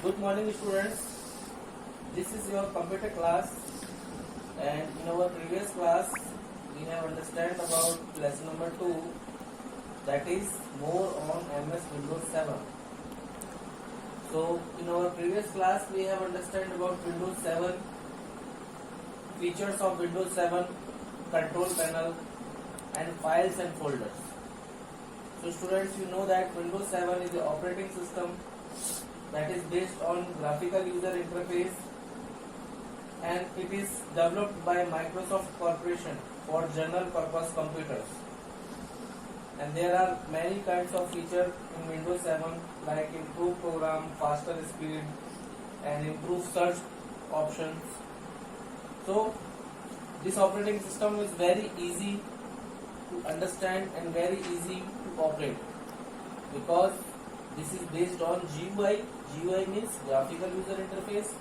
Good morning, students. This is your computer class, and in our previous class, we have understand about lesson number 2, that is more on MS Windows 7. So, in our previous class, we have understand about Windows 7, features of Windows 7, control panel, and files and folders. So, students, you know that Windows 7 is the operating system that is based on graphical user interface, and it is developed by Microsoft Corporation for general purpose computers. And there are many kinds of features in Windows 7 like improved program, faster speed, and improved search options. So this operating system is very easy to understand and very easy to operate because this is based on GUI. GUI means graphical user interface.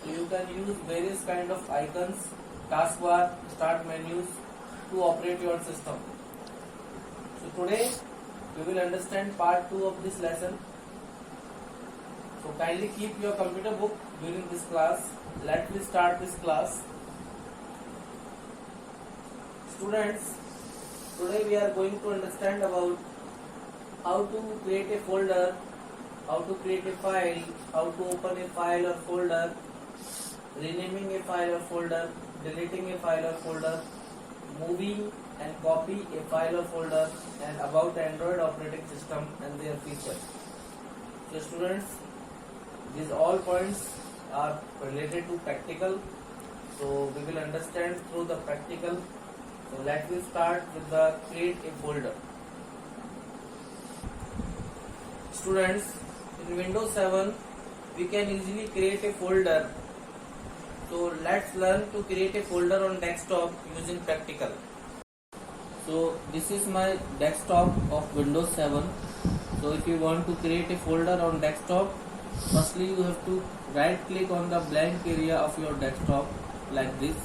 So you can use various kind of icons, taskbar, start menus to operate your system. So today we will understand part 2 of this lesson. So kindly keep your computer book during this class. Let me start this class. Students, today we are going to understand about how to create a folder, how to create a file, how to open a file or folder, renaming a file or folder, deleting a file or folder, moving and copy a file or folder, and about Android operating system and their features. So students, these all points are related to practical. So we will understand through the practical. So let me start with the create a folder. Students, in Windows 7 we can easily create a folder. So let's learn to create a folder on desktop using practical. So this is my desktop of Windows 7. So if you want to create a folder on desktop, firstly you have to right click on the blank area of your desktop like this,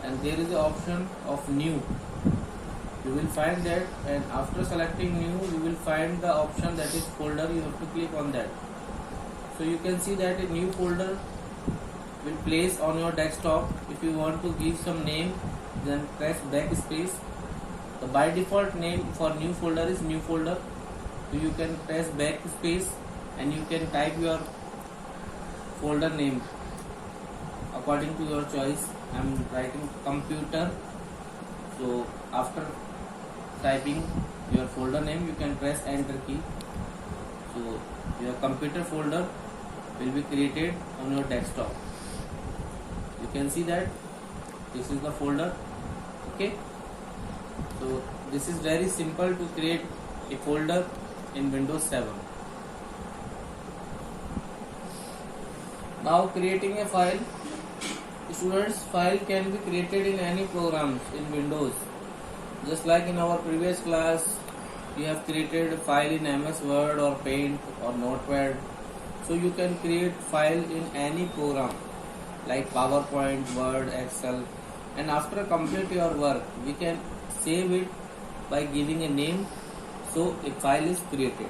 and there is the option of new. You will find that, and after selecting new you will find the option that is folder. You have to click on that. So you can see that a new folder will place on your desktop. If you want to give some name, then press backspace. The by default name for new folder is new folder. So you can press backspace and you can type your folder name according to your choice. I am writing computer. So after typing your folder name, you can press enter key. So your computer folder will be created on your desktop. You can see that this is the folder. Okay, so this is very simple to create a folder in Windows 7. Now creating a file. Students, file can be created in any programs in Windows. Just like in our previous class, we have created a file in MS Word or Paint or Notepad. So you can create file in any program like PowerPoint, Word, Excel, and after complete your work, we can save it by giving a name. So a file is created.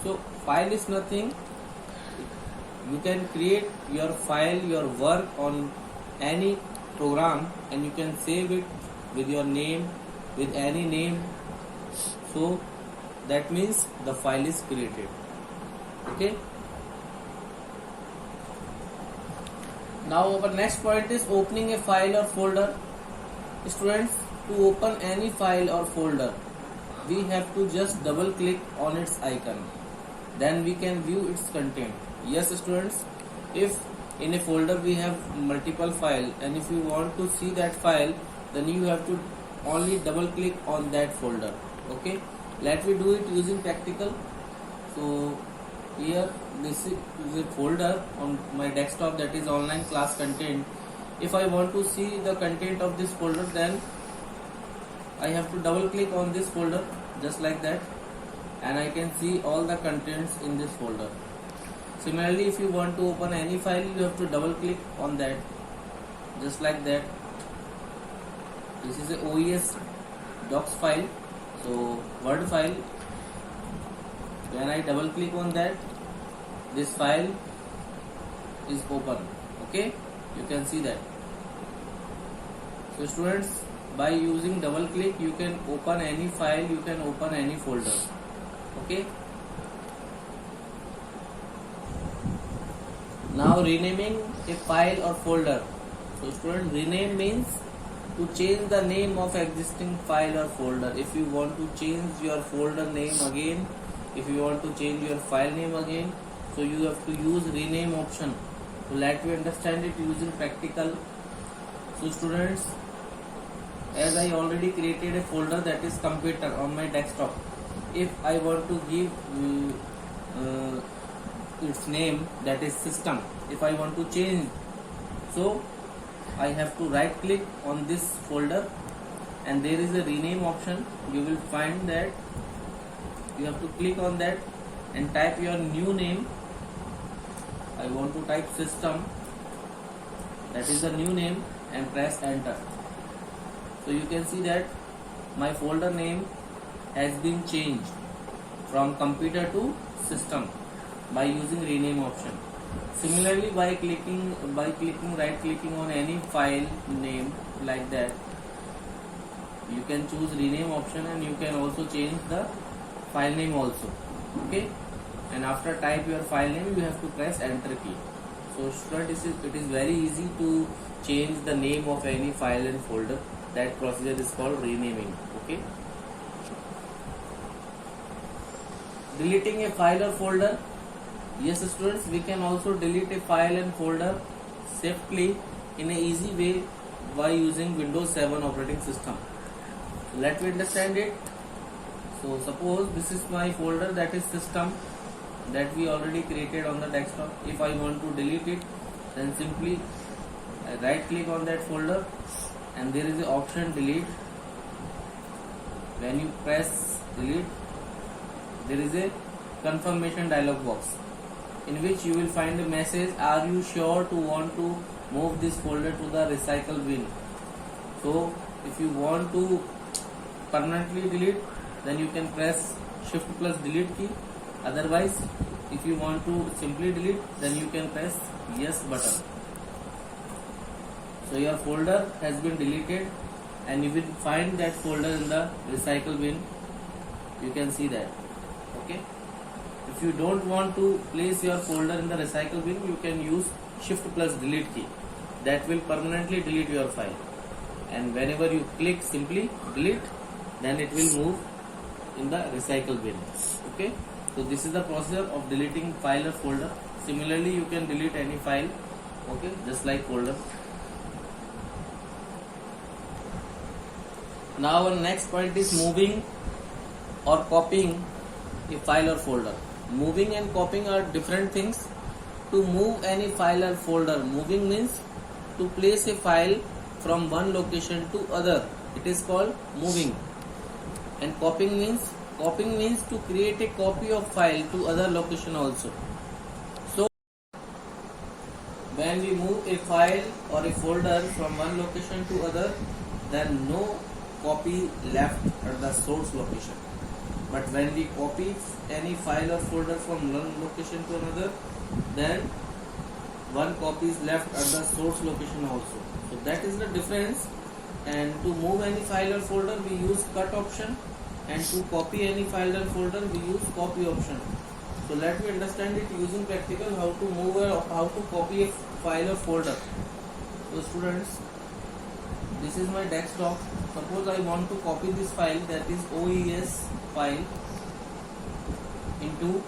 So file is nothing. You can create your file, your work on any program, and you can save it with your name, with any name. So that means the file is created. Okay. Now our next point is opening a file or folder. Students, to open any file or folder, we have to just double click on its icon. Then we can view its content. Yes students, if in a folder we have multiple files, and if you want to see that file, then you have to only double click on that folder. Okay, let me do it using practical. So here this is a folder on my desktop, that is online class content. If I want to see the content of this folder, then I have to double click on this folder just like that, and I can see all the contents in this folder. Similarly, if you want to open any file, you have to double click on that just like that. This is a OES docs file, so Word file. When I double click on that, this file is open. Okay, you can see that. So students, by using double click you can open any file, you can open any folder. Okay, now renaming a file or folder. So students, rename means to change the name of existing file or folder. If you want to change your folder name again, if you want to change your file name again, so you have to use rename option. So let me understand it using practical. So students, as I already created a folder, that is computer, on my desktop. If I want to give its name, that is system, if I want to change, so I have to right click on this folder and there is a rename option. You will find that you have to click on that and type your new name. I want to type system, that is the new name, and press enter. So you can see that my folder name has been changed from computer to system by using rename option. Similarly, by clicking right clicking on any file name like that, you can choose rename option and you can also change the file name also. Okay, and after type your file name, you have to press enter key. So student, it is very easy to change the name of any file and folder. That procedure is called renaming. Okay, deleting a file or folder. Yes students, we can also delete a file and folder safely in a easy way by using Windows 7 operating system. Let me understand it. So suppose this is my folder, that is system, that we already created on the desktop. If I want to delete it, then simply I right click on that folder and there is an option delete. When you press delete, there is a confirmation dialog box in which you will find a message, are you sure to want to move this folder to the recycle bin? So if you want to permanently delete, then you can press shift plus delete key. Otherwise, if you want to simply delete, then you can press yes button. So your folder has been deleted and you will find that folder in the recycle bin. You can see that. Okay, if you don't want to place your folder in the recycle bin, you can use shift plus delete key. That will permanently delete your file, and whenever you click simply delete, then it will move in the recycle bin. Okay, so this is the procedure of deleting file or folder. Similarly, you can delete any file, okay, just like folder. Now our next point is moving or copying a file or folder. Moving and copying are different things. To move any file or folder, moving means to place a file from one location to other. It is called moving. And copying means to create a copy of file to other location also. So when we move a file or a folder from one location to other, then no copy left at the source location. But when we copy any file or folder from one location to another, then one copy is left at the source location also. So that is the difference. And to move any file or folder, we use cut option, and to copy any file or folder, we use copy option. So let me understand it using practical, how to move or how to copy a file or folder. So students, this is my desktop. Suppose I want to copy this file, that is OES file, into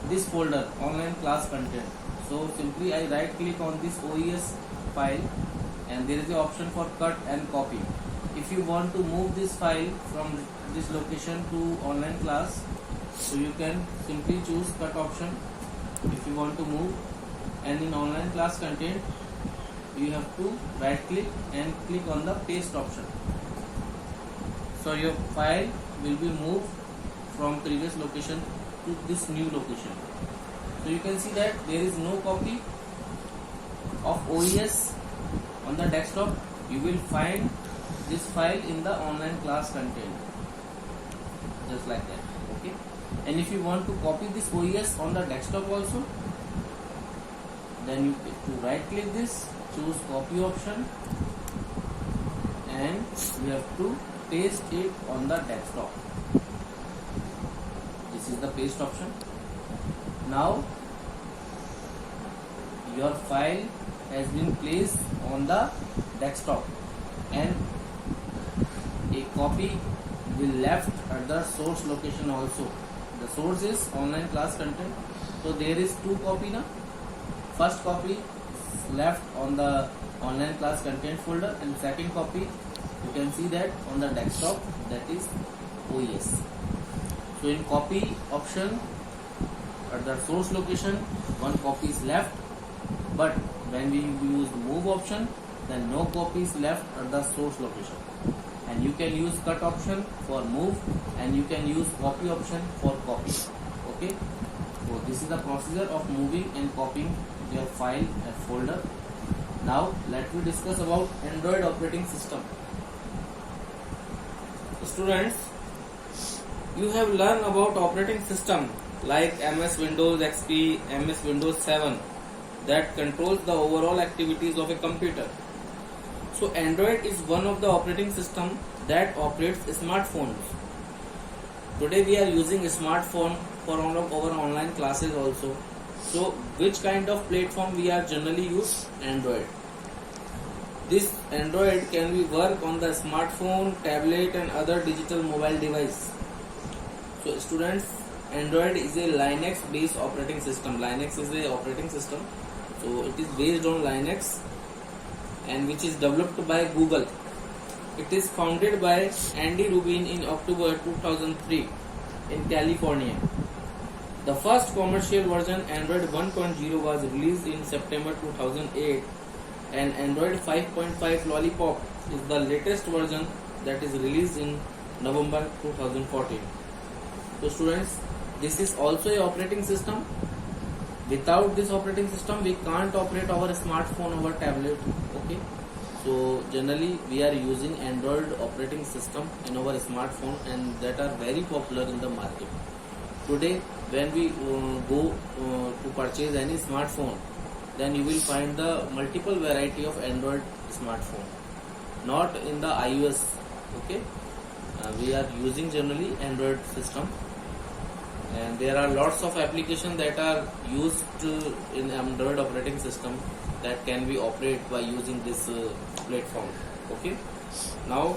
this folder, online class content. So simply I right click on this OES file and there is an option for cut and copy. If you want to move this file from this location to online class, so you can simply choose cut option if you want to move, and in online class content you have to right click and click on the paste option. So your file will be moved from previous location to this new location. So you can see that there is no copy of OES on the desktop. You will find this file in the online class content, just like that. Okay. And if you want to copy this OS on the desktop also, then you have to right click this, choose copy option, and you have to paste it on the desktop. This is the paste option. Now your file has been placed on the desktop and a copy will left at the source location also. The source is online class content, so there is two copy now. First copy is left on the online class content folder, and second copy you can see that on the desktop, that is OS. So in copy option at the source location, one copy is left, but when we use move option, then no copy is left at the source location. And you can use cut option for move, and you can use copy option for copy. Okay, so this is the procedure of moving and copying your file and folder. Now let me discuss about Android operating system. Students, you have learned about operating system like MS Windows XP, MS Windows 7 that controls the overall activities of a computer. So Android is one of the operating system that operates smartphones. Today we are using a smartphone for our online classes also. So which kind of platform we are generally use? Android. This Android can be work on the smartphone, tablet and other digital mobile device. So students, Android is a Linux based operating system. Linux is a operating system. So it is based on Linux and which is developed by Google. It is founded by Andy Rubin in October 2003 in California. The first commercial version, Android 1.0, was released in September 2008, and Android 5.5 Lollipop is the latest version that is released in November 2014. So students, this is also a operating system. Without this operating system, we can't operate our smartphone or tablet. Okay, so generally we are using Android operating system in our smartphone, and that are very popular in the market. Today when we go to purchase any smartphone, then you will find the multiple variety of Android smartphone, not in the iOS. Okay, we are using generally Android system, and there are lots of applications that are used in Android operating system that can be operated by using this platform. Okay, now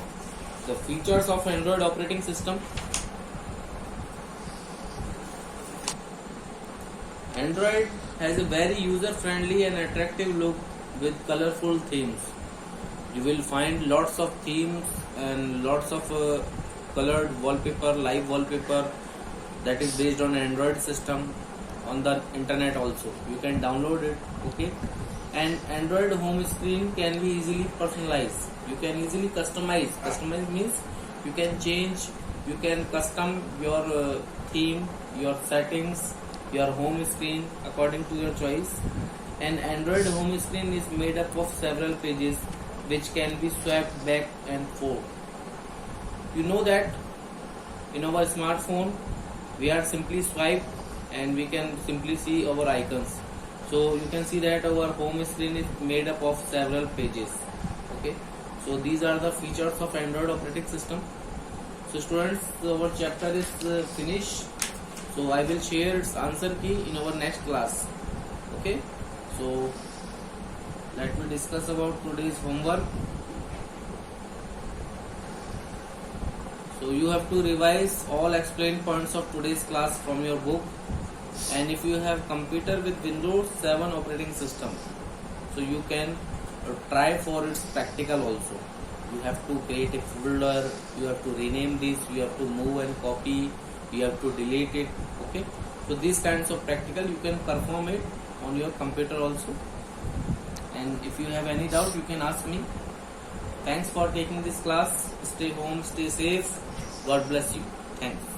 the features of Android operating system. Android has a very user-friendly and attractive look with colorful themes. You will find lots of themes and lots of colored wallpaper, live wallpaper that is based on Android system on the internet also. You can download it. Okay, and Android home screen can be easily personalized. You can easily customize. Customize means you can change, you can custom your theme, your settings, your home screen according to your choice. And Android home screen is made up of several pages which can be swapped back and forth. You know that in our smartphone we are simply swipe and we can simply see our icons. So you can see that our home screen is made up of several pages. Okay, so these are the features of Android operating system. So students, our chapter is finished. So I will share its answer key in our next class. Okay, so let me discuss about today's homework. So you have to revise all explained points of today's class from your book. And if you have computer with Windows 7 operating system, so you can try for its practical also. You have to create a folder, you have to rename this, you have to move and copy, you have to delete it. Okay, so these kinds of practical you can perform it on your computer also. And if you have any doubt, you can ask me. Thanks for taking this class. Stay home, stay safe. God bless you. Thanks.